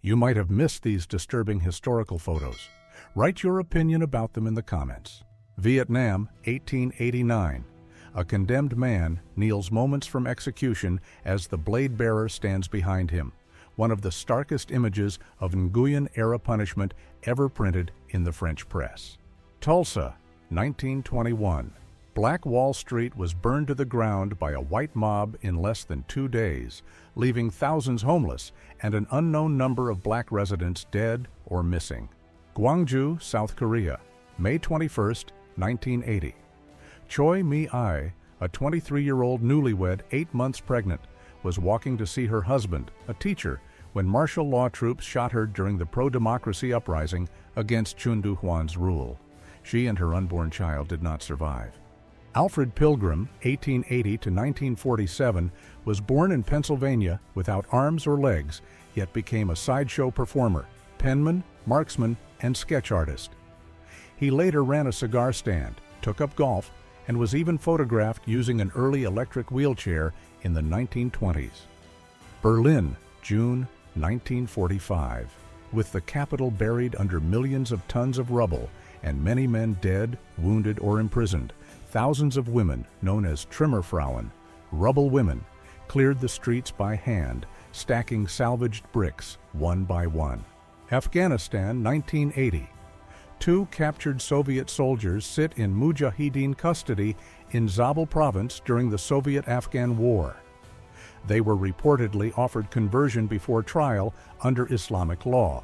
You might have missed these disturbing historical photos. Write your opinion about them in the comments. Vietnam, 1889. A condemned man kneels moments from execution as the blade bearer stands behind him. One of the starkest images of Nguyen-era punishment ever printed in the French press. Tulsa, 1921. Black Wall Street was burned to the ground by a white mob in less than 2 days, leaving thousands homeless and an unknown number of black residents dead or missing. Gwangju, South Korea, May 21, 1980. Choi Mi-ai, a 23-year-old newlywed 8 months pregnant, was walking to see her husband, a teacher, when martial law troops shot her during the pro-democracy uprising against Chun Doo-hwan's rule. She and her unborn child did not survive. Alfred Pilgrim, 1880 to 1947, was born in Pennsylvania without arms or legs, yet became a sideshow performer, penman, marksman, and sketch artist. He later ran a cigar stand, took up golf, and was even photographed using an early electric wheelchair in the 1920s. Berlin, June 1945. With the capital buried under millions of tons of rubble and many men dead, wounded, or imprisoned, thousands of women, known as Trümmerfrauen, rubble women, cleared the streets by hand, stacking salvaged bricks one by one. Afghanistan, 1980. 2 captured Soviet soldiers sit in Mujahideen custody in Zabul province during the Soviet-Afghan War. They were reportedly offered conversion before trial under Islamic law.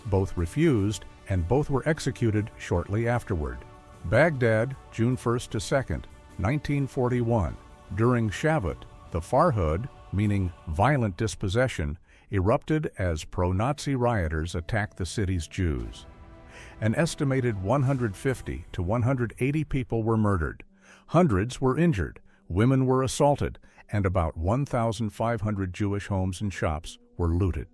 Both refused, and both were executed shortly afterward. Baghdad, June 1 to 2, 1941. During Shavuot, the Farhud, meaning violent dispossession, erupted as pro-Nazi rioters attacked the city's Jews. An estimated 150 to 180 people were murdered. Hundreds were injured, women were assaulted, and about 1,500 Jewish homes and shops were looted.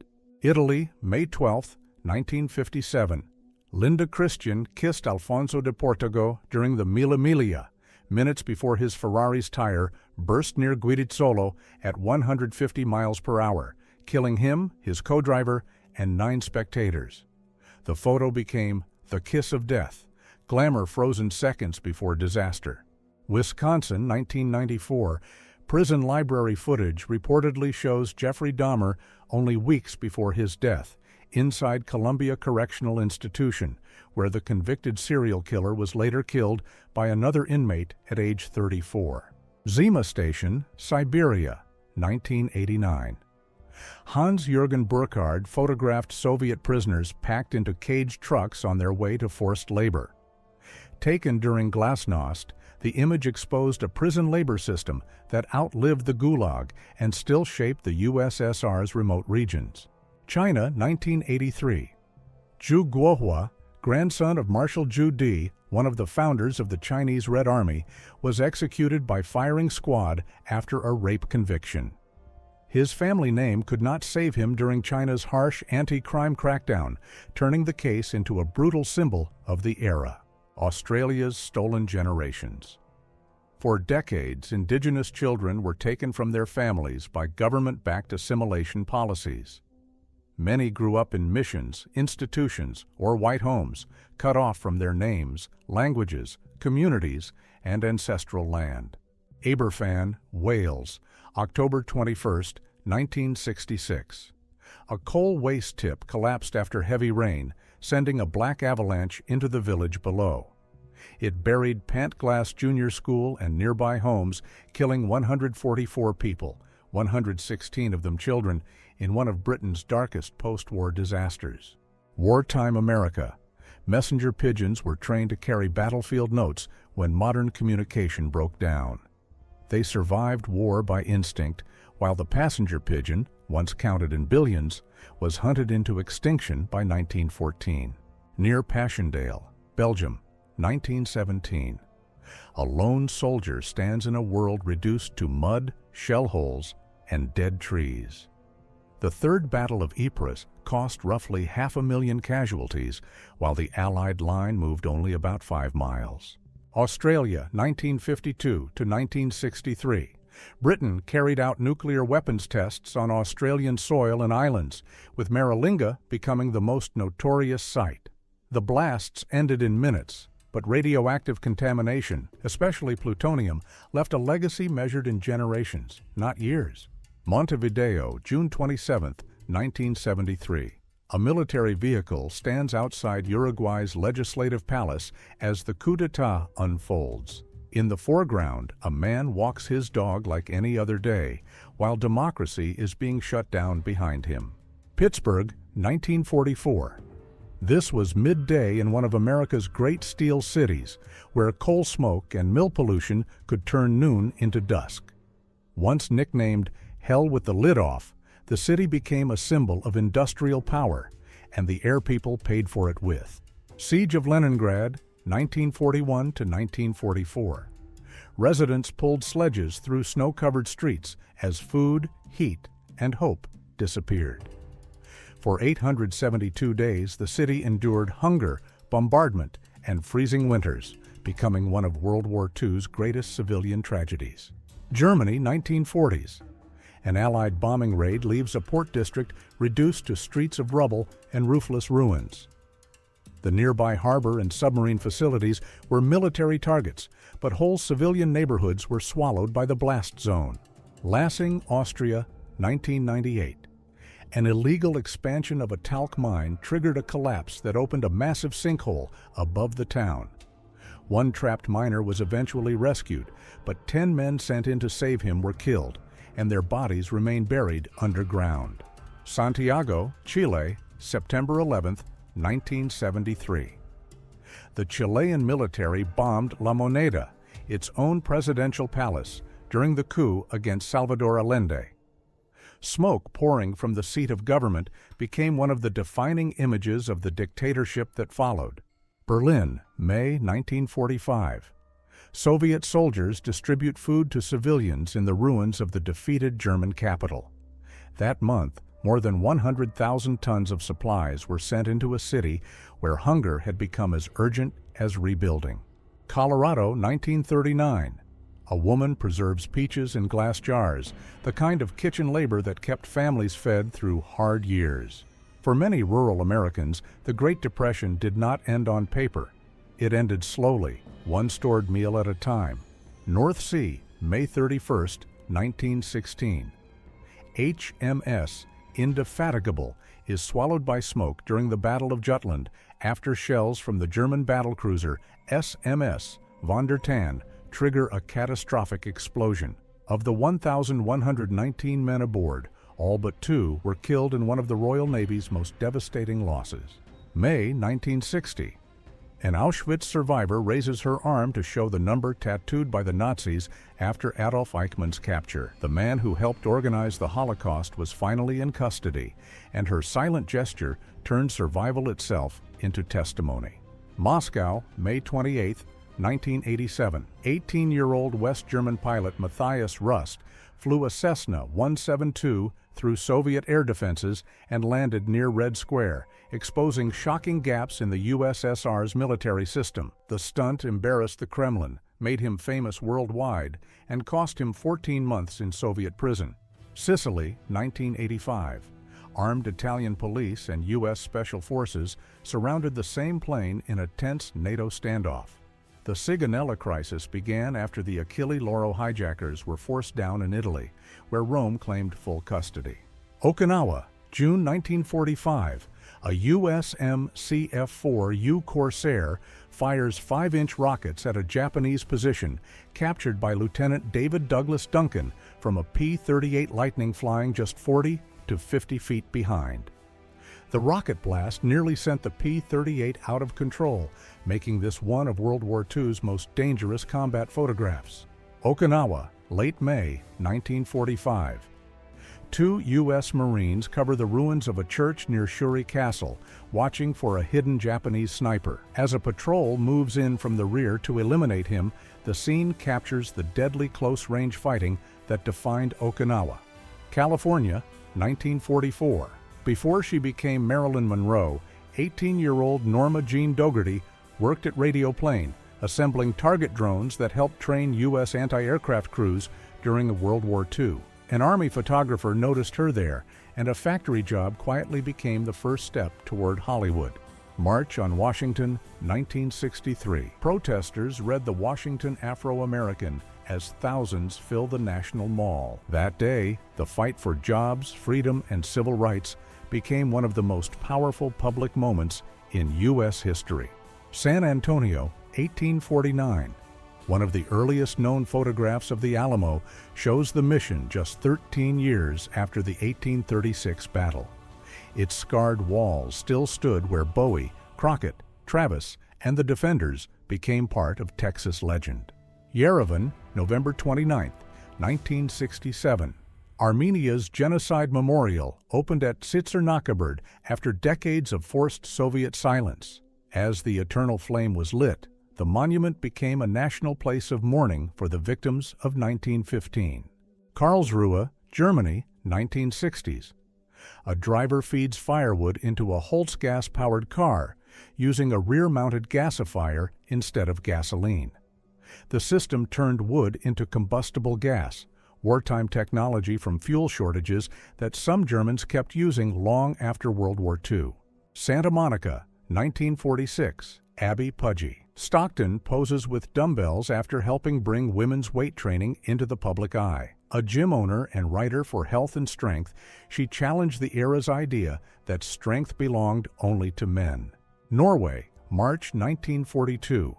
Italy, May 12, 1957. Linda Christian kissed Alfonso de Portago during the Mille Miglia, minutes before his Ferrari's tire burst near Guidizzolo at 150 miles per hour, killing him, his co-driver, and 9 spectators. The photo became the kiss of death, glamour frozen seconds before disaster. Wisconsin, 1994. Prison library footage reportedly shows Jeffrey Dahmer only weeks before his death, inside Columbia Correctional Institution, where the convicted serial killer was later killed by another inmate at age 34. Zima Station, Siberia, 1989. Hans-Jürgen Burkhard photographed Soviet prisoners packed into caged trucks on their way to forced labor. Taken during Glasnost, the image exposed a prison labor system that outlived the Gulag and still shaped the USSR's remote regions. China, 1983. Zhu Guohua, grandson of Marshal Zhu Di, one of the founders of the Chinese Red Army, was executed by firing squad after a rape conviction. His family name could not save him during China's harsh anti-crime crackdown, turning the case into a brutal symbol of the era. Australia's stolen generations. For decades, indigenous children were taken from their families by government-backed assimilation policies. Many grew up in missions, institutions, or white homes, cut off from their names, languages, communities, and ancestral land. Aberfan, Wales, October 21, 1966. A coal waste tip collapsed after heavy rain, sending a black avalanche into the village below. It buried Pantglass Junior School and nearby homes, killing 144 people, 116 of them children, in one of Britain's darkest post-war disasters. Wartime America. Messenger pigeons were trained to carry battlefield notes when modern communication broke down. They survived war by instinct, while the passenger pigeon, once counted in billions, was hunted into extinction by 1914. Near Passchendaele, Belgium, 1917. A lone soldier stands in a world reduced to mud, shell holes, and dead trees. The Third Battle of Ypres cost roughly 500,000 casualties, while the Allied line moved only about 5 miles. Australia, 1952 to 1963. Britain carried out nuclear weapons tests on Australian soil and islands, with Maralinga becoming the most notorious site. The blasts ended in minutes, but radioactive contamination, especially plutonium, left a legacy measured in generations, not years. Montevideo, June 27, 1973. A military vehicle stands outside Uruguay's legislative palace as the coup d'etat unfolds. In the foreground, a man walks his dog like any other day, while democracy is being shut down behind him. Pittsburgh, 1944. This was midday in one of America's great steel cities, where coal smoke and mill pollution could turn noon into dusk. Once nicknamed "Hell with the Lid Off," the city became a symbol of industrial power, and the air people paid for it with. Siege of Leningrad, 1941 to 1944. Residents pulled sledges through snow-covered streets as food, heat, and hope disappeared. For 872 days, the city endured hunger, bombardment, and freezing winters, becoming one of World War II's greatest civilian tragedies. Germany, 1940s. An Allied bombing raid leaves a port district reduced to streets of rubble and roofless ruins. The nearby harbor and submarine facilities were military targets, but whole civilian neighborhoods were swallowed by the blast zone. Lassing, Austria, 1998. An illegal expansion of a talc mine triggered a collapse that opened a massive sinkhole above the town. One trapped miner was eventually rescued, but 10 men sent in to save him were killed, and their bodies remain buried underground. Santiago, Chile, September 11, 1973. The Chilean military bombed La Moneda, its own presidential palace, during the coup against Salvador Allende. Smoke pouring from the seat of government became one of the defining images of the dictatorship that followed. Berlin, May 1945. Soviet soldiers distribute food to civilians in the ruins of the defeated German capital. That month, more than 100,000 tons of supplies were sent into a city where hunger had become as urgent as rebuilding. Colorado, 1939. A woman preserves peaches in glass jars, the kind of kitchen labor that kept families fed through hard years. For many rural Americans, the Great Depression did not end on paper. It ended slowly, one stored meal at a time. North Sea, May 31, 1916. HMS Indefatigable is swallowed by smoke during the Battle of Jutland after shells from the German battlecruiser SMS von der Tann trigger a catastrophic explosion. Of the 1,119 men aboard, all but 2 were killed in one of the Royal Navy's most devastating losses. May 1960. An Auschwitz survivor raises her arm to show the number tattooed by the Nazis after Adolf Eichmann's capture. The man who helped organize the Holocaust was finally in custody, and her silent gesture turned survival itself into testimony. Moscow, May 28, 1987. 18-year-old West German pilot Matthias Rust flew a Cessna 172 through Soviet air defenses and landed near Red Square, exposing shocking gaps in the USSR's military system. The stunt embarrassed the Kremlin, made him famous worldwide, and cost him 14 months in Soviet prison. Sicily, 1985. Armed Italian police and U.S. Special Forces surrounded the same plane in a tense NATO standoff. The Sigonella crisis began after the Achille Lauro hijackers were forced down in Italy, where Rome claimed full custody. Okinawa, June 1945. A USM CF-4U Corsair fires 5-inch rockets at a Japanese position captured by Lieutenant David Douglas Duncan from a P-38 Lightning flying just 40 to 50 feet behind. The rocket blast nearly sent the P-38 out of control, making this one of World War II's most dangerous combat photographs. Okinawa, late May 1945. 2 U.S. Marines cover the ruins of a church near Shuri Castle, watching for a hidden Japanese sniper. As a patrol moves in from the rear to eliminate him, the scene captures the deadly close-range fighting that defined Okinawa. California, 1944. Before she became Marilyn Monroe, 18-year-old Norma Jean Dougherty worked at Radio Plane, assembling target drones that helped train U.S. anti-aircraft crews during World War II. An Army photographer noticed her there, and a factory job quietly became the first step toward Hollywood. March on Washington, 1963. Protesters read the Washington Afro-American as thousands filled the National Mall. That day, the fight for jobs, freedom, and civil rights became one of the most powerful public moments in U.S. history. San Antonio, 1849. One of the earliest known photographs of the Alamo shows the mission just 13 years after the 1836 battle. Its scarred walls still stood where Bowie, Crockett, Travis, and the Defenders became part of Texas legend. Yerevan, November 29, 1967. Armenia's genocide memorial opened at Tsitsur-Nakaberd after decades of forced Soviet silence. As the eternal flame was lit, the monument became a national place of mourning for the victims of 1915. Karlsruhe, Germany, 1960s. A driver feeds firewood into a Holtz gas-powered car using a rear-mounted gasifier instead of gasoline. The system turned wood into combustible gas, wartime technology from fuel shortages that some Germans kept using long after World War II. Santa Monica, 1946. Abby Pudgy. Stockton poses with dumbbells after helping bring women's weight training into the public eye. A gym owner and writer for Health and Strength, she challenged the era's idea that strength belonged only to men. Norway, March 1942.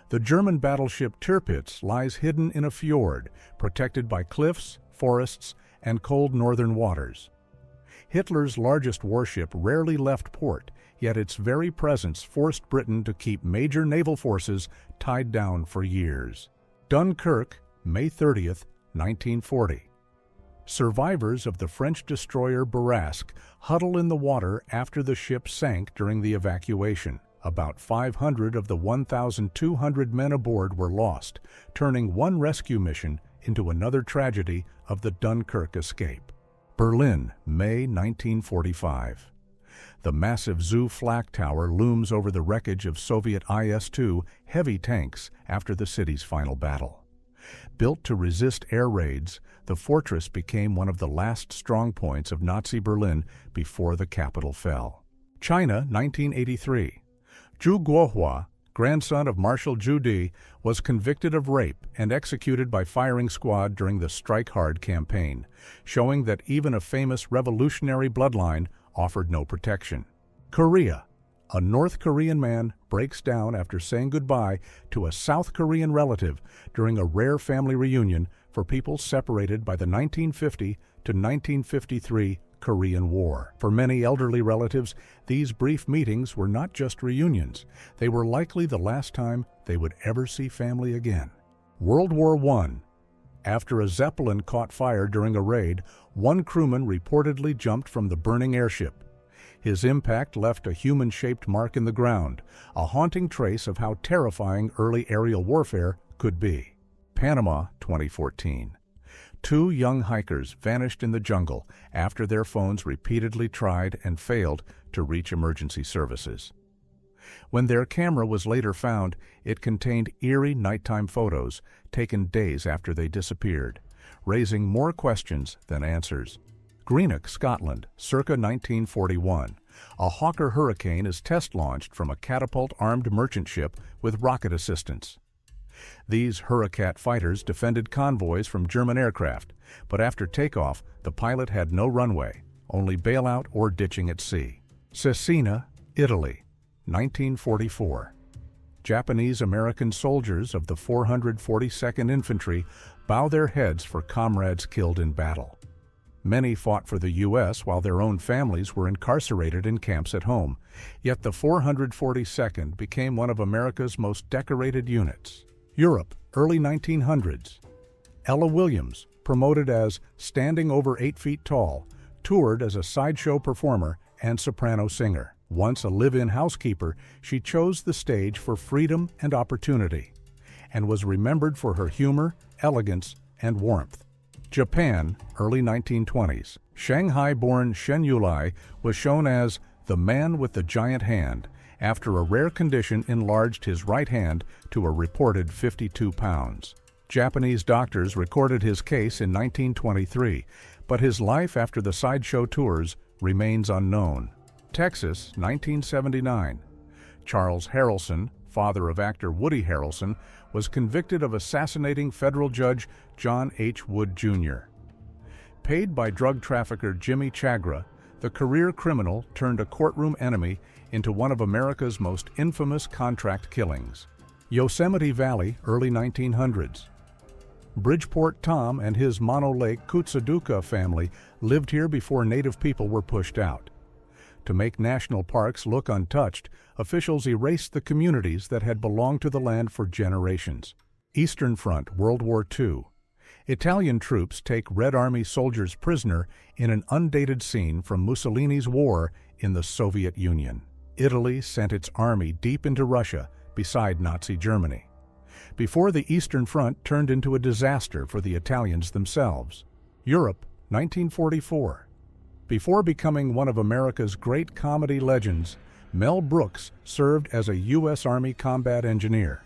The German battleship Tirpitz lies hidden in a fjord, protected by cliffs, forests, and cold northern waters. Hitler's largest warship rarely left port, yet its very presence forced Britain to keep major naval forces tied down for years. Dunkirk, May 30th, 1940. Survivors of the French destroyer Bourrasque huddle in the water after the ship sank during the evacuation. About 500 of the 1,200 men aboard were lost, turning one rescue mission into another tragedy of the Dunkirk escape. Berlin, May 1945. The massive Zoo Flak Tower looms over the wreckage of Soviet IS-2 heavy tanks after the city's final battle. Built to resist air raids, the fortress became one of the last strong points of Nazi Berlin before the capital fell. China, 1983. Zhu Guohua, grandson of Marshal Zhu Di, was convicted of rape and executed by firing squad during the Strike Hard campaign, showing that even a famous revolutionary bloodline offered no protection. Korea. A North Korean man breaks down after saying goodbye to a South Korean relative during a rare family reunion for people separated by the 1950 to 1953 Korean War. For many elderly relatives, these brief meetings were not just reunions. They were likely the last time they would ever see family again. World War I. After a Zeppelin caught fire during a raid, one crewman reportedly jumped from the burning airship. His impact left a human-shaped mark in the ground, a haunting trace of how terrifying early aerial warfare could be. Panama, 2014. Two young hikers vanished in the jungle after their phones repeatedly tried and failed to reach emergency services. When their camera was later found, it contained eerie nighttime photos taken days after they disappeared, raising more questions than answers. Greenock, Scotland, circa 1941. A Hawker Hurricane is test-launched from a catapult-armed merchant ship with rocket assistance. These Hurricat fighters defended convoys from German aircraft, but after takeoff, the pilot had no runway, only bailout or ditching at sea. Cesena, Italy, 1944. Japanese-American soldiers of the 442nd Infantry bow their heads for comrades killed in battle. Many fought for the U.S. while their own families were incarcerated in camps at home, yet the 442nd became one of America's most decorated units. Europe, early 1900s. Ella Williams, promoted as standing over 8 feet tall, toured as a sideshow performer and soprano singer. Once a live-in housekeeper, she chose the stage for freedom and opportunity, and was remembered for her humor, elegance, and warmth. Japan, early 1920s. Shanghai-born Shen Yulai was shown as the man with the giant hand after a rare condition enlarged his right hand to a reported 52 pounds. Japanese doctors recorded his case in 1923, but his life after the sideshow tours remains unknown. Texas, 1979. Charles Harrelson, father of actor Woody Harrelson, was convicted of assassinating federal judge John H. Wood, Jr. Paid by drug trafficker Jimmy Chagra, the career criminal turned a courtroom enemy into one of America's most infamous contract killings. Yosemite Valley, early 1900s. Bridgeport Tom and his Mono Lake Kutsaduka family lived here before native people were pushed out. To make national parks look untouched, officials erased the communities that had belonged to the land for generations. Eastern Front, World War II. Italian troops take Red Army soldiers prisoner in an undated scene from Mussolini's war in the Soviet Union. Italy sent its army deep into Russia beside Nazi Germany, before the Eastern Front turned into a disaster for the Italians themselves. Europe, 1944. Before becoming one of America's great comedy legends, Mel Brooks served as a U.S. Army combat engineer.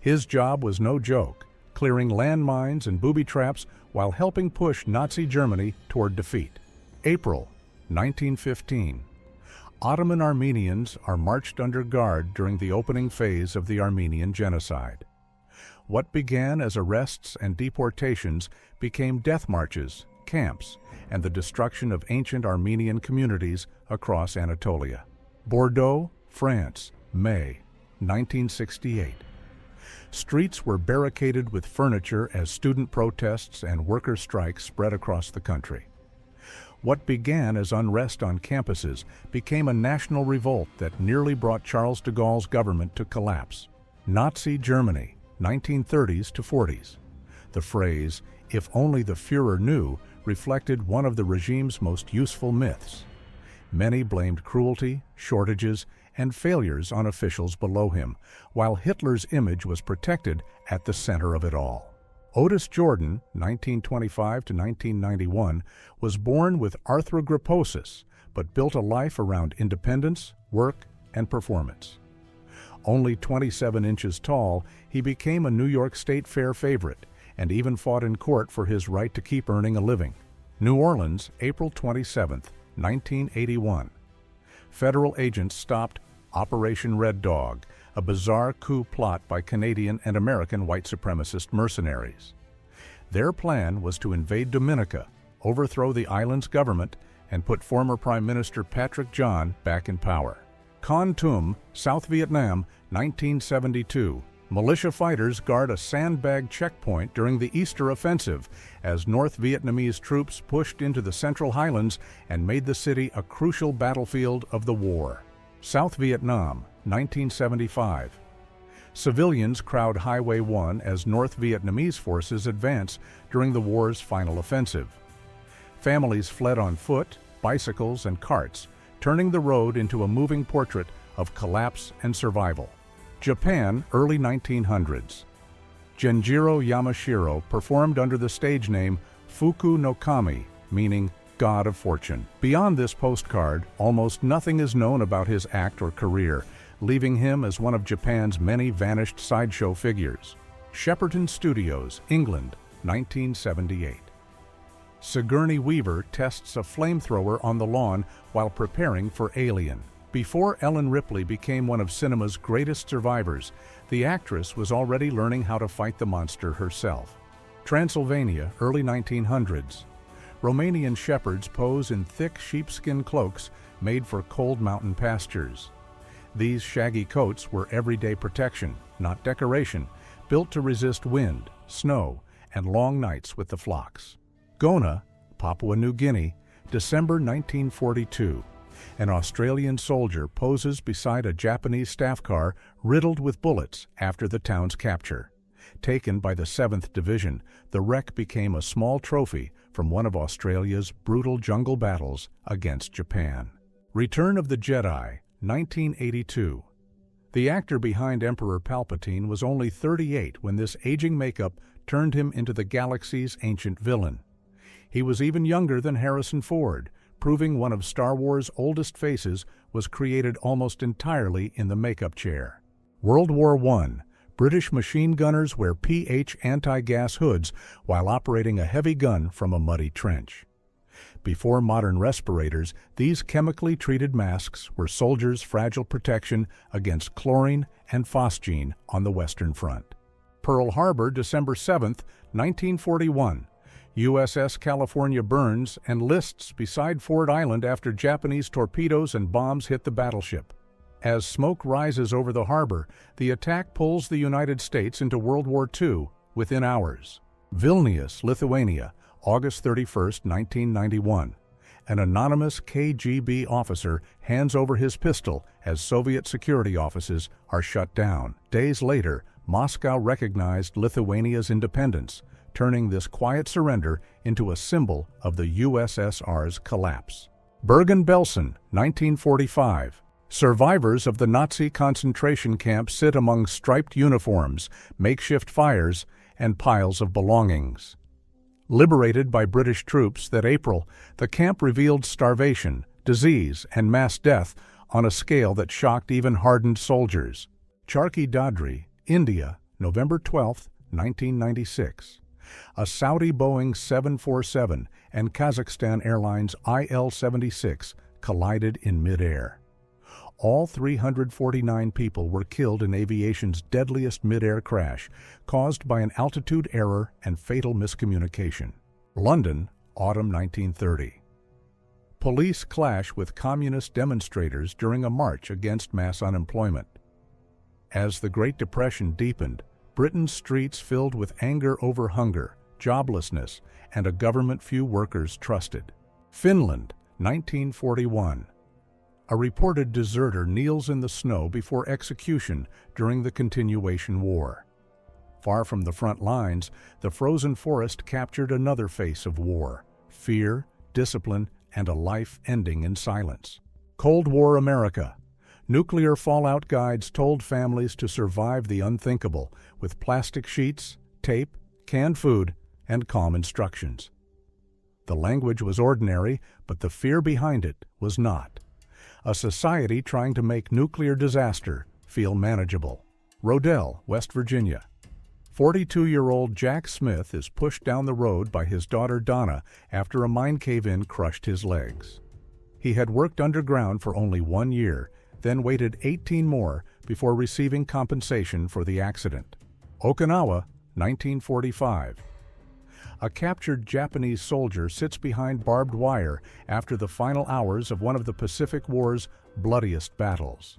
His job was no joke, clearing landmines and booby traps while helping push Nazi Germany toward defeat. April, 1915. Ottoman Armenians are marched under guard during the opening phase of the Armenian Genocide. What began as arrests and deportations became death marches, camps, and the destruction of ancient Armenian communities across Anatolia. Bordeaux, France, May, 1968. Streets were barricaded with furniture as student protests and worker strikes spread across the country. What began as unrest on campuses became a national revolt that nearly brought Charles de Gaulle's government to collapse. Nazi Germany, 1930s to 40s. The phrase, "if only the Führer knew," reflected one of the regime's most useful myths. Many blamed cruelty, shortages, and failures on officials below him, while Hitler's image was protected at the center of it all. Otis Jordan, 1925 to 1991, was born with arthrogryposis, but built a life around independence, work, and performance. Only 27 inches tall, he became a New York State Fair favorite, and even fought in court for his right to keep earning a living. New Orleans, April 27, 1981. Federal agents stopped Operation Red Dog, a bizarre coup plot by Canadian and American white supremacist mercenaries. Their plan was to invade Dominica, overthrow the island's government, and put former Prime Minister Patrick John back in power. Kon Tum, South Vietnam, 1972. Militia fighters guard a sandbag checkpoint during the Easter Offensive as North Vietnamese troops pushed into the Central Highlands and made the city a crucial battlefield of the war. South Vietnam, 1975. Civilians crowd Highway 1 as North Vietnamese forces advance during the war's final offensive. Families fled on foot, bicycles, and carts, turning the road into a moving portrait of collapse and survival. Japan, early 1900s. Genjiro Yamashiro performed under the stage name Fuku no Kami, meaning God of Fortune. Beyond this postcard, almost nothing is known about his act or career, leaving him as one of Japan's many vanished sideshow figures. Shepperton Studios, England, 1978. Sigourney Weaver tests a flamethrower on the lawn while preparing for Alien. Before Ellen Ripley became one of cinema's greatest survivors, the actress was already learning how to fight the monster herself. Transylvania, early 1900s. Romanian shepherds pose in thick sheepskin cloaks made for cold mountain pastures. These shaggy coats were everyday protection, not decoration, built to resist wind, snow, and long nights with the flocks. Gona, Papua New Guinea, December 1942. An Australian soldier poses beside a Japanese staff car riddled with bullets after the town's capture. Taken by the 7th Division, the wreck became a small trophy from one of Australia's brutal jungle battles against Japan. Return of the Jedi, 1982. The actor behind Emperor Palpatine was only 38 when this aging makeup turned him into the galaxy's ancient villain. He was even younger than Harrison Ford, proving one of Star Wars' oldest faces was created almost entirely in the makeup chair. World War I, British machine gunners wear pH anti-gas hoods while operating a heavy gun from a muddy trench. Before modern respirators, these chemically treated masks were soldiers' fragile protection against chlorine and phosgene on the Western Front. Pearl Harbor, December 7, 1941. USS California burns and lists beside Ford Island after Japanese torpedoes and bombs hit the battleship. As smoke rises over the harbor, the attack pulls the United States into World War II within hours. Vilnius, Lithuania, August 31, 1991. An anonymous KGB officer hands over his pistol as Soviet security offices are shut down. Days later, Moscow recognized Lithuania's independence, turning this quiet surrender into a symbol of the USSR's collapse. Bergen-Belsen, 1945. Survivors of the Nazi concentration camp sit among striped uniforms, makeshift fires, and piles of belongings. Liberated by British troops that April, the camp revealed starvation, disease, and mass death on a scale that shocked even hardened soldiers. Charkhi Dadri, India, November 12, 1996. A Saudi Boeing 747 and Kazakhstan Airlines IL-76 collided in midair. All 349 people were killed in aviation's deadliest mid-air crash, caused by an altitude error and fatal miscommunication. London, autumn 1930. Police clash with communist demonstrators during a march against mass unemployment. As the Great Depression deepened, Britain's streets filled with anger over hunger, joblessness, and a government few workers trusted. Finland, 1941. A reported deserter kneels in the snow before execution during the Continuation War. Far from the front lines, the frozen forest captured another face of war: fear, discipline, and a life ending in silence. Cold War America. Nuclear fallout guides told families to survive the unthinkable with plastic sheets, tape, canned food, and calm instructions. The language was ordinary, but the fear behind it was not. A society trying to make nuclear disaster feel manageable. Rodell, West Virginia. 42-year-old Jack Smith is pushed down the road by his daughter Donna after a mine cave-in crushed his legs. He had worked underground for only 1 year, then waited 18 more before receiving compensation for the accident. Okinawa, 1945. A captured Japanese soldier sits behind barbed wire after the final hours of one of the Pacific War's bloodiest battles.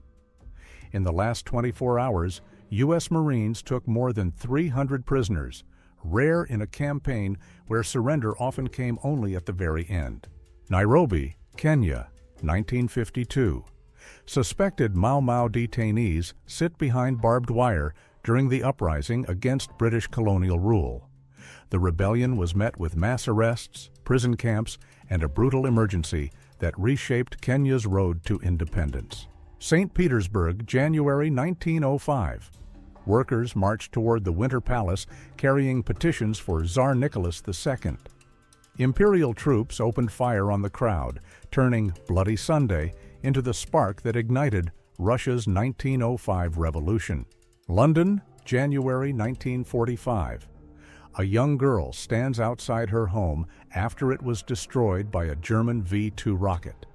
In the last 24 hours, U.S. Marines took more than 300 prisoners, rare in a campaign where surrender often came only at the very end. Nairobi, Kenya, 1952. Suspected Mau Mau detainees sit behind barbed wire during the uprising against British colonial rule. The rebellion was met with mass arrests, prison camps, and a brutal emergency that reshaped Kenya's road to independence. St. Petersburg, January 1905. Workers marched toward the Winter Palace carrying petitions for Tsar Nicholas II. Imperial troops opened fire on the crowd, turning Bloody Sunday into the spark that ignited Russia's 1905 revolution. London, January 1945. A young girl stands outside her home after it was destroyed by a German V-2 rocket.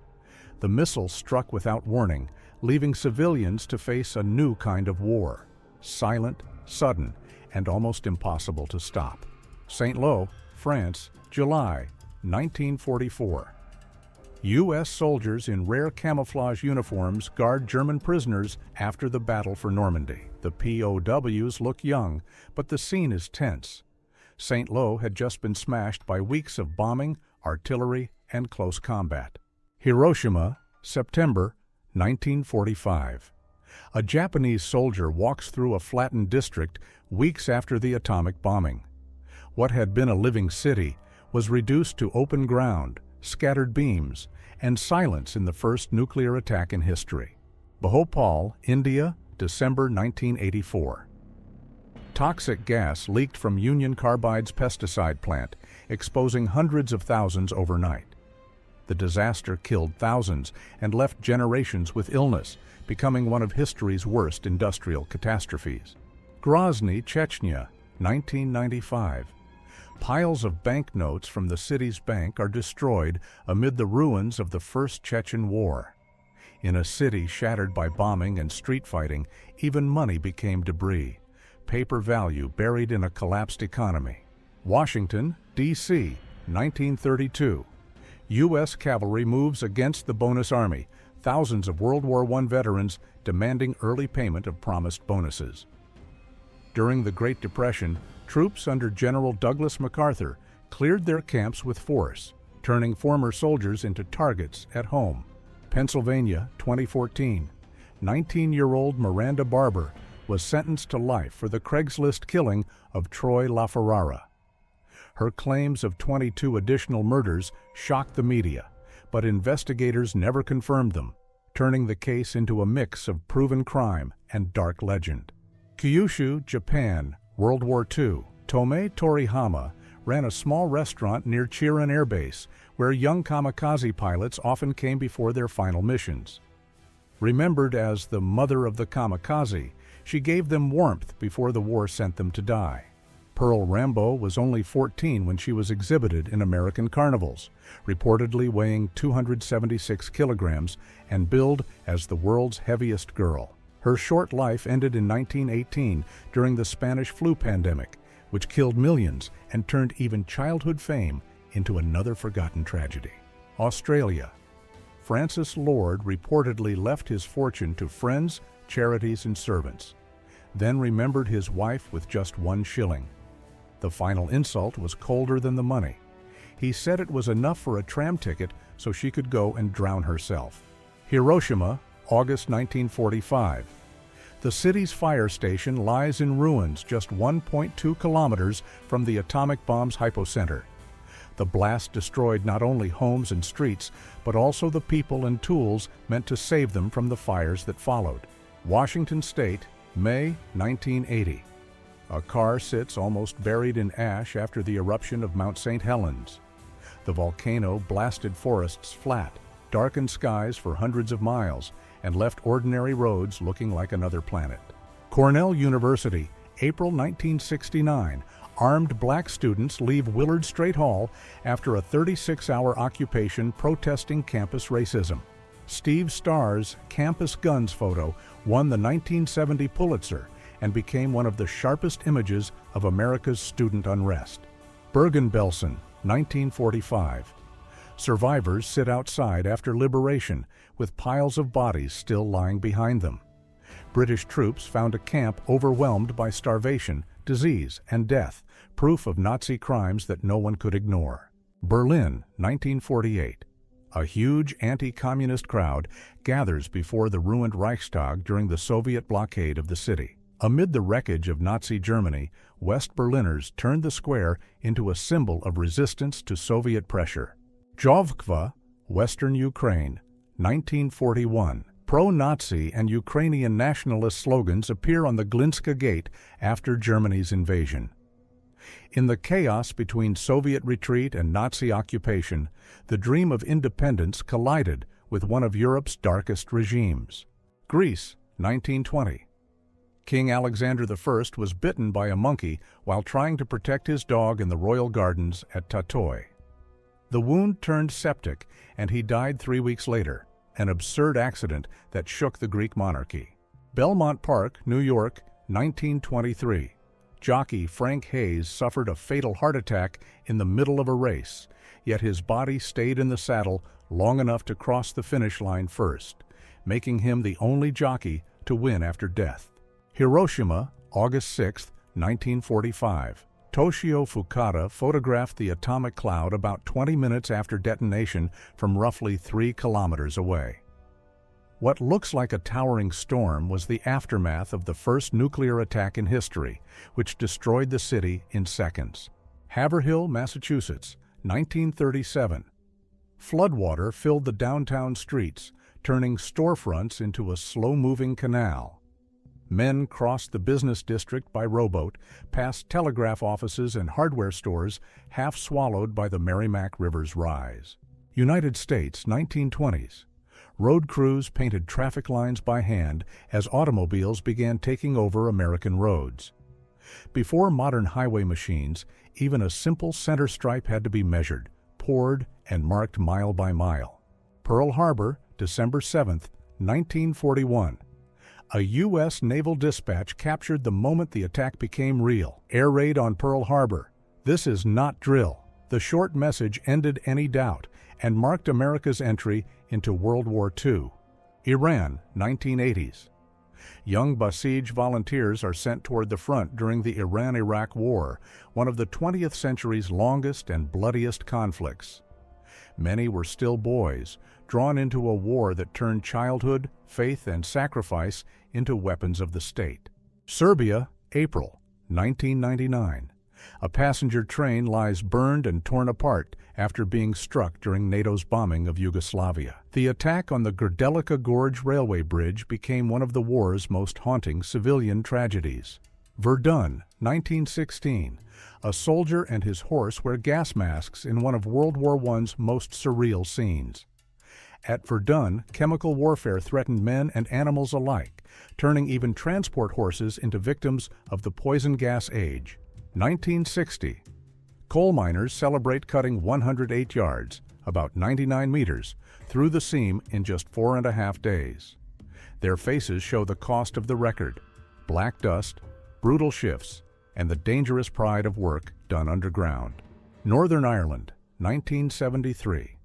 The missile struck without warning, leaving civilians to face a new kind of war. Silent, sudden, and almost impossible to stop. St. Lo, France, July 1944. U.S. soldiers in rare camouflage uniforms guard German prisoners after the battle for Normandy. The POWs look young, but the scene is tense. St. Lo had just been smashed by weeks of bombing, artillery, and close combat. Hiroshima, September 1945. A Japanese soldier walks through a flattened district weeks after the atomic bombing. What had been a living city was reduced to open ground, scattered beams, and silence in the first nuclear attack in history. Bhopal, India, December 1984. Toxic gas leaked from Union Carbide's pesticide plant, exposing hundreds of thousands overnight. The disaster killed thousands and left generations with illness, becoming one of history's worst industrial catastrophes. Grozny, Chechnya, 1995. Piles of banknotes from the city's bank are destroyed amid the ruins of the First Chechen War. In a city shattered by bombing and street fighting, even money became debris, paper value buried in a collapsed economy. Washington, D.C., 1932. U.S. cavalry moves against the bonus army, thousands of World War I veterans demanding early payment of promised bonuses. During the Great Depression, troops under General Douglas MacArthur cleared their camps with force, turning former soldiers into targets at home. Pennsylvania, 2014. 19-year-old Miranda Barber was sentenced to life for the Craigslist killing of Troy LaFerrara. Her claims of 22 additional murders shocked the media, but investigators never confirmed them, turning the case into a mix of proven crime and dark legend. Kyushu, Japan, World War II. Tomei Torihama ran a small restaurant near Chiran Air Base, where young kamikaze pilots often came before their final missions. Remembered as the mother of the kamikaze, she gave them warmth before the war sent them to die. Pearl Rambo was only 14 when she was exhibited in American carnivals, reportedly weighing 276 kilograms and billed as the world's heaviest girl. Her short life ended in 1918 during the Spanish flu pandemic, which killed millions and turned even childhood fame into another forgotten tragedy. Australia. Francis Lord reportedly left his fortune to friends, charities, and servants, then remembered his wife with just 1 shilling. The final insult was colder than the money. He said it was enough for a tram ticket so she could go and drown herself. Hiroshima, August 1945. The city's fire station lies in ruins just 1.2 kilometers from the atomic bomb's hypocenter. The blast destroyed not only homes and streets, but also the people and tools meant to save them from the fires that followed. Washington State, May 1980. A car sits almost buried in ash after the eruption of Mount St. Helens. The volcano blasted forests flat, darkened skies for hundreds of miles, and left ordinary roads looking like another planet. Cornell University, April 1969. Armed black students leave Willard Straight Hall after a 36-hour occupation protesting campus racism. Steve Starr's Campus Guns photo won the 1970 Pulitzer and became one of the sharpest images of America's student unrest. Bergen-Belsen, 1945. Survivors sit outside after liberation, with piles of bodies still lying behind them. British troops found a camp overwhelmed by starvation, disease, and death, proof of Nazi crimes that no one could ignore. Berlin, 1948. A huge anti-communist crowd gathers before the ruined Reichstag during the Soviet blockade of the city. Amid the wreckage of Nazi Germany, West Berliners turned the square into a symbol of resistance to Soviet pressure. Zhovkva, Western Ukraine, 1941. Pro-Nazi and Ukrainian nationalist slogans appear on the Glinska Gate after Germany's invasion. In the chaos between Soviet retreat and Nazi occupation, the dream of independence collided with one of Europe's darkest regimes. Greece, 1920. King Alexander I was bitten by a monkey while trying to protect his dog in the royal gardens at Tatoi. The wound turned septic, and he died 3 weeks later, an absurd accident that shook the Greek monarchy. Belmont Park, New York, 1923. Jockey Frank Hayes suffered a fatal heart attack in the middle of a race, yet his body stayed in the saddle long enough to cross the finish line first, making him the only jockey to win after death. Hiroshima, August 6, 1945. Toshio Fukada photographed the atomic cloud about 20 minutes after detonation from roughly 3 kilometers away. What looks like a towering storm was the aftermath of the first nuclear attack in history, which destroyed the city in seconds. Haverhill, Massachusetts, 1937. Floodwater filled the downtown streets, turning storefronts into a slow-moving canal. Men crossed the business district by rowboat, past telegraph offices and hardware stores, half swallowed by the Merrimack River's rise. United States, 1920s. Road crews painted traffic lines by hand as automobiles began taking over American roads. Before modern highway machines, even a simple center stripe had to be measured, poured, and marked mile by mile. Pearl Harbor, December 7, 1941. A U.S. naval dispatch captured the moment the attack became real. Air raid on Pearl Harbor. This is not drill. The short message ended any doubt and marked America's entry into World War II. Iran, 1980s. Young Basij volunteers are sent toward the front during the Iran-Iraq War, one of the 20th century's longest and bloodiest conflicts. Many were still boys, drawn into a war that turned childhood, faith, and sacrifice into weapons of the state. Serbia, April, 1999. A passenger train lies burned and torn apart after being struck during NATO's bombing of Yugoslavia. The attack on the Grdelica Gorge railway bridge became one of the war's most haunting civilian tragedies. Verdun, 1916. A soldier and his horse wear gas masks in one of World War I's most surreal scenes. At Verdun, chemical warfare threatened men and animals alike, turning even transport horses into victims of the poison gas age. 1960. Coal miners celebrate cutting 108 yards, about 99 meters, through the seam in just 4.5 days. Their faces show the cost of the record: black dust, brutal shifts, and the dangerous pride of work done underground. Northern Ireland, 1973.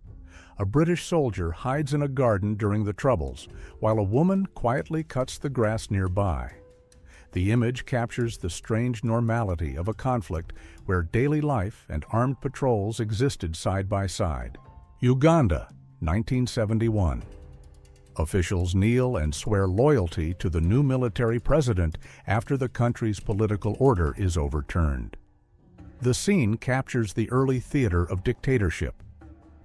A British soldier hides in a garden during the Troubles, while a woman quietly cuts the grass nearby. The image captures the strange normality of a conflict where daily life and armed patrols existed side by side. Uganda, 1971. Officials kneel and swear loyalty to the new military president after the country's political order is overturned. The scene captures the early theater of dictatorship.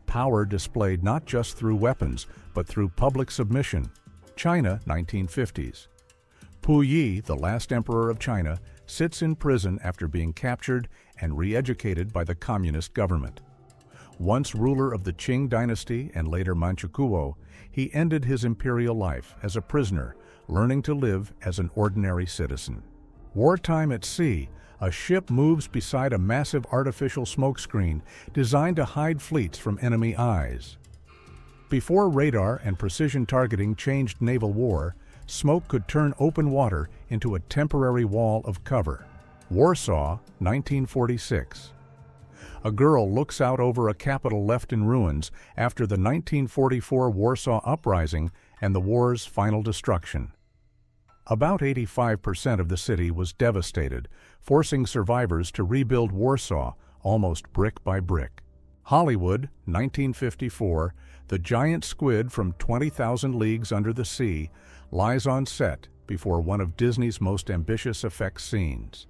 Power displayed not just through weapons, but through public submission. China, 1950s. Puyi, the last emperor of China, sits in prison after being captured and re-educated by the communist government. Once ruler of the Qing dynasty and later Manchukuo, he ended his imperial life as a prisoner, learning to live as an ordinary citizen. Wartime at sea, a ship moves beside a massive artificial smokescreen designed to hide fleets from enemy eyes. Before radar and precision targeting changed naval war, smoke could turn open water into a temporary wall of cover. Warsaw, 1946. A girl looks out over a capital left in ruins after the 1944 Warsaw Uprising and the war's final destruction. About 85% of the city was devastated, forcing survivors to rebuild Warsaw almost brick by brick. Hollywood, 1954. The giant squid from 20,000 Leagues Under the Sea lies on set before one of Disney's most ambitious effects scenes.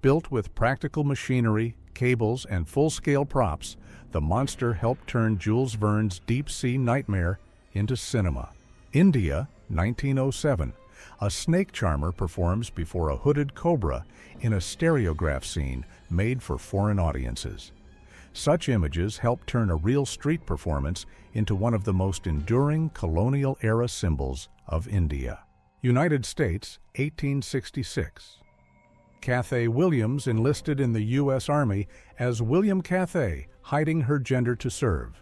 Built with practical machinery, cables, and full-scale props, the monster helped turn Jules Verne's deep-sea nightmare into cinema. India, 1907. A snake charmer performs before a hooded cobra in a stereograph scene made for foreign audiences. Such images helped turn a real street performance into one of the most enduring colonial-era symbols of India. United States, 1866. Cathay Williams enlisted in the U.S. Army as William Cathay, hiding her gender to serve.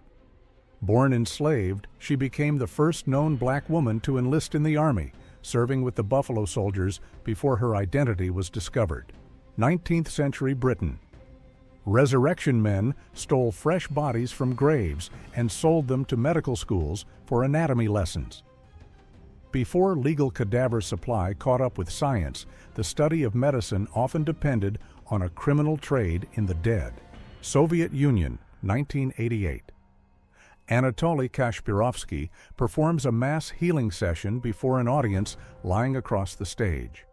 Born enslaved, she became the first known black woman to enlist in the Army, serving with the Buffalo Soldiers before her identity was discovered. 19th century Britain. Resurrection men stole fresh bodies from graves and sold them to medical schools for anatomy lessons. Before legal cadaver supply caught up with science, the study of medicine often depended on a criminal trade in the dead. Soviet Union, 1988. Anatoly Kashpirovsky performs a mass healing session before an audience lying across the stage.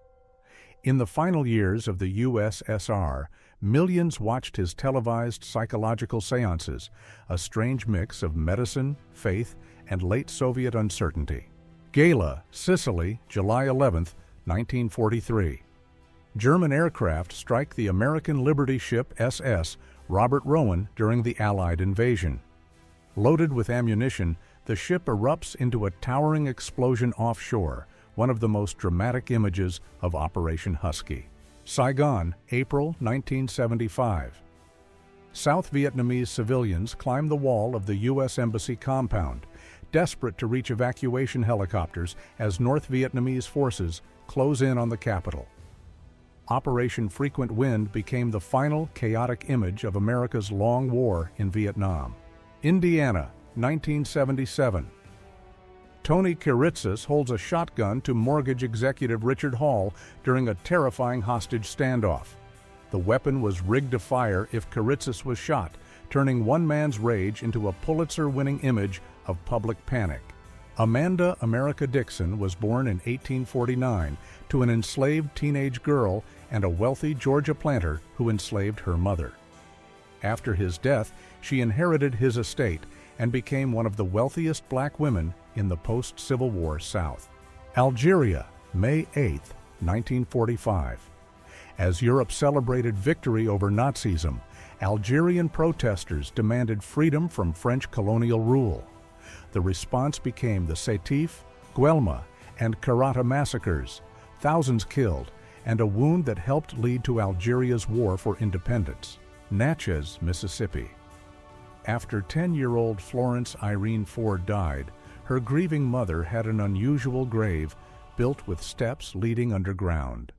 In the final years of the USSR, millions watched his televised psychological seances, a strange mix of medicine, faith, and late Soviet uncertainty. Gela, Sicily, July 11, 1943. German aircraft strike the American Liberty ship SS Robert Rowan during the Allied invasion. Loaded with ammunition, the ship erupts into a towering explosion offshore, one of the most dramatic images of Operation Husky. Saigon, April 1975. South Vietnamese civilians climb the wall of the U.S. Embassy compound, desperate to reach evacuation helicopters as North Vietnamese forces close in on the capital. Operation Frequent Wind became the final chaotic image of America's long war in Vietnam. Indiana, 1977. Tony Kiritsis holds a shotgun to mortgage executive Richard Hall during a terrifying hostage standoff. The weapon was rigged to fire if Kiritsis was shot, turning one man's rage into a Pulitzer-winning image of public panic. Amanda America Dixon was born in 1849 to an enslaved teenage girl and a wealthy Georgia planter who enslaved her mother. After his death, she inherited his estate and became one of the wealthiest black women in the post-Civil War South. Algeria, May 8, 1945. As Europe celebrated victory over Nazism, Algerian protesters demanded freedom from French colonial rule. The response became the Sétif, Guelma, and Karata massacres, thousands killed, and a wound that helped lead to Algeria's war for independence. Natchez, Mississippi. After 10-year-old Florence Irene Ford died, her grieving mother had an unusual grave built with steps leading underground.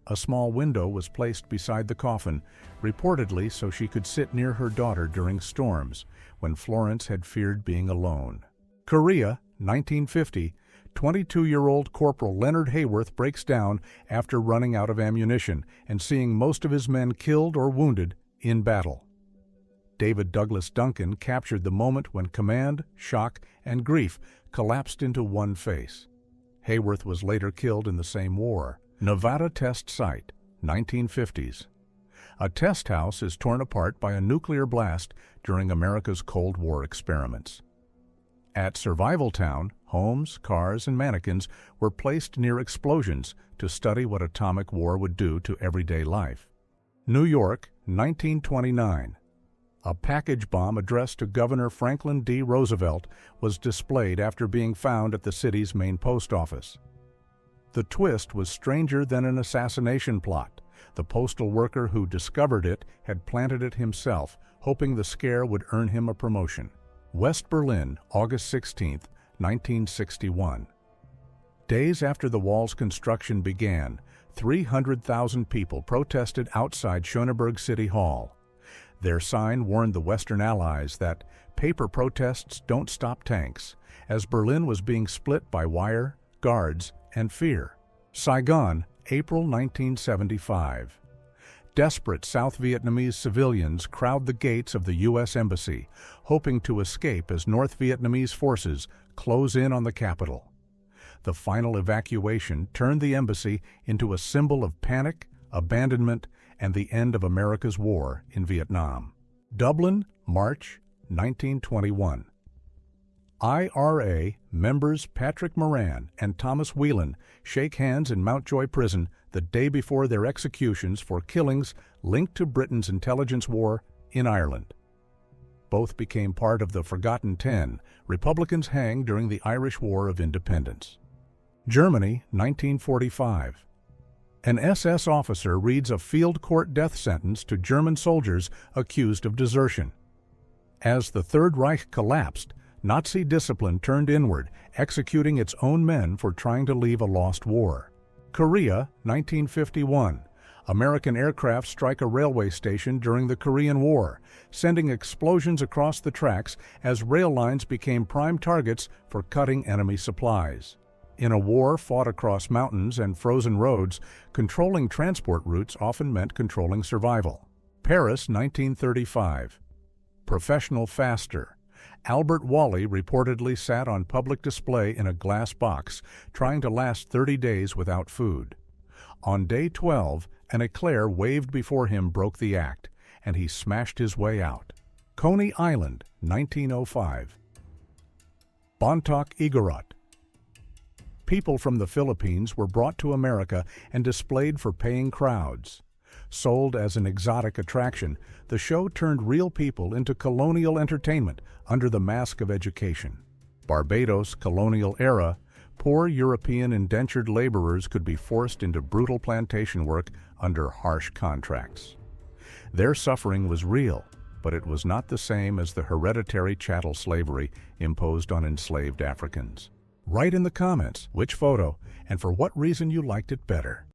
A small window was placed beside the coffin, reportedly so she could sit near her daughter during storms, when Florence had feared being alone. Korea, 1950. 22-year-old Corporal Leonard Hayworth breaks down after running out of ammunition and seeing most of his men killed or wounded in battle. David Douglas Duncan captured the moment when command, shock, and grief collapsed into one face. Hayworth was later killed in the same war. Nevada Test Site, 1950s. A test house is torn apart by a nuclear blast during America's Cold War experiments. At Survival Town, homes, cars, and mannequins were placed near explosions to study what atomic war would do to everyday life. New York, 1929. A package bomb addressed to Governor Franklin D. Roosevelt was displayed after being found at the city's main post office. The twist was stranger than an assassination plot. The postal worker who discovered it had planted it himself, hoping the scare would earn him a promotion. West Berlin, August 16, 1961. Days after the wall's construction began, 300,000 people protested outside Schöneberg City Hall. Their sign warned the Western Allies that paper protests don't stop tanks, as Berlin was being split by wire, guards, and fear. Saigon, April 1975. Desperate South Vietnamese civilians crowd the gates of the U.S. Embassy, hoping to escape as North Vietnamese forces close in on the capital. The final evacuation turned the embassy into a symbol of panic, abandonment, and the end of America's war in Vietnam. Dublin, March 1921. IRA members Patrick Moran and Thomas Whelan shake hands in Mountjoy Prison the day before their executions for killings linked to Britain's intelligence war in Ireland. Both became part of the Forgotten 10 Republicans hanged during the Irish War of Independence. Germany, 1945. An SS officer reads a field court death sentence to German soldiers accused of desertion. As the Third Reich collapsed, Nazi discipline turned inward, executing its own men for trying to leave a lost war. Korea, 1951. American aircraft strike a railway station during the Korean War, sending explosions across the tracks as rail lines became prime targets for cutting enemy supplies. In a war fought across mountains and frozen roads, controlling transport routes often meant controlling survival. Paris, 1935. Professional faster. Albert Wally reportedly sat on public display in a glass box, trying to last 30 days without food. On day 12, an eclair waved before him broke the act, and he smashed his way out. Coney Island, 1905. Bontoc Igorot. People from the Philippines were brought to America and displayed for paying crowds. Sold as an exotic attraction, the show turned real people into colonial entertainment under the mask of education. Barbados colonial era, poor European indentured laborers could be forced into brutal plantation work under harsh contracts. Their suffering was real, but it was not the same as the hereditary chattel slavery imposed on enslaved Africans. Write in the comments which photo and for what reason you liked it better.